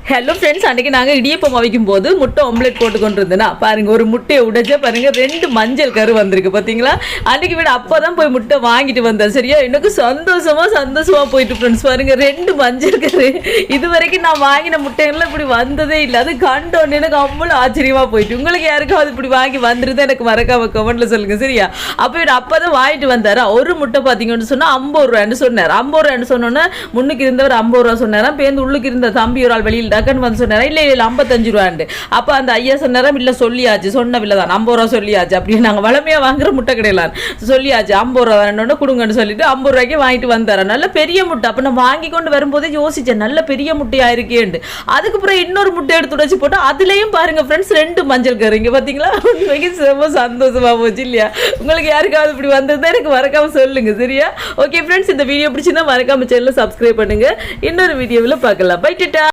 Hello friends, அன்றைக்கி நாங்கள் இடியப்பம் வைக்கும் போது முட்டை ஆம்லெட் போட்டு கொண்டு இருந்தேன்னா பாருங்கள், ஒரு முட்டையை உடைச்சா பாருங்கள் 2 மஞ்சள் கரு வந்திருக்கு பார்த்தீங்களா. அன்றைக்கி விட அப்போ தான் போய் முட்டை வாங்கிட்டு வந்தேன். சரியா, எனக்கு சந்தோஷமாக போயிட்டு ஃப்ரெண்ட்ஸ் பாருங்கள், 2 மஞ்சள் கரு. இது வரைக்கும் நான் வாங்கின முட்டைகள்லாம் இப்படி வந்ததே இல்லை. அது கண்டோன்னு எனக்கு அவ்வளோ ஆச்சரியமாக போயிட்டு. உங்களுக்கு யாருக்காவது இப்படி வாங்கி வந்துருந்தா எனக்கு மறக்காம கமெண்ட்டில் சொல்லுங்கள். சரியா, அப்போ தான் வாங்கிட்டு வந்தார். ஒரு முட்டை பார்த்தீங்கன்னு சொன்னால் 50 ரூபான்னு சொன்னார். 50 ரூபான்னு சொன்னோன்னே முன்னுக்கு இருந்தவர் 50 ரூபா சொன்னாராம். பேருந்து உள்ளுக்கு இருந்த தம்பி ஒரு ஆள் வெளியில் டக்குன்னு வந்து சொன்னாரா, இல்லை 55 ரூபாண்டு. அப்போ அந்த ஐயா சொன்னாராம், இல்லை சொல்லியாச்சு, சொன்ன விலை தான் 50 ரூபா சொல்லியாச்சு. அப்படி நாங்கள் வளமையாக வாங்குற முட்டை கிடையாது, சொல்லியாச்சு 50 ரூபா வேணும்னு கொடுங்கன்னு சொல்லிட்டு 50 ரூபாய்க்கு வாங்கிட்டு வந்தாரா. நல்ல பெரிய முட்டை. அப்போ நான் வாங்கி கொண்டு வரும்போதே யோசிச்சேன், நல்ல பெரிய முட்டையாக இருக்கேன்ட்டு. அதுக்கப்புறம் இன்னொரு முட்டை எடுத்து உடைச்சு போட்டு அதுலேயும் பாருங்க ஃப்ரெண்ட்ஸ் 2 மஞ்சள் கரு. இங்கே பார்த்தீங்களா, உண்மைக்கு ரொம்ப சந்தோஷமாக போச்சு இல்லையா. உங்களுக்கு யாருக்காவது இப்படி வந்ததுதான் எனக்கு மறக்காம சொல்லுங்க. சரியா, ஓகே ஃப்ரெண்ட்ஸ், இந்த வீடியோ பிடிச்சிருந்தா மறக்காம சேனலை சப்ஸ்கிரைப் பண்ணுங்க. இன்னொரு வீடியோவில் பார்க்கலாம். பை டாடா.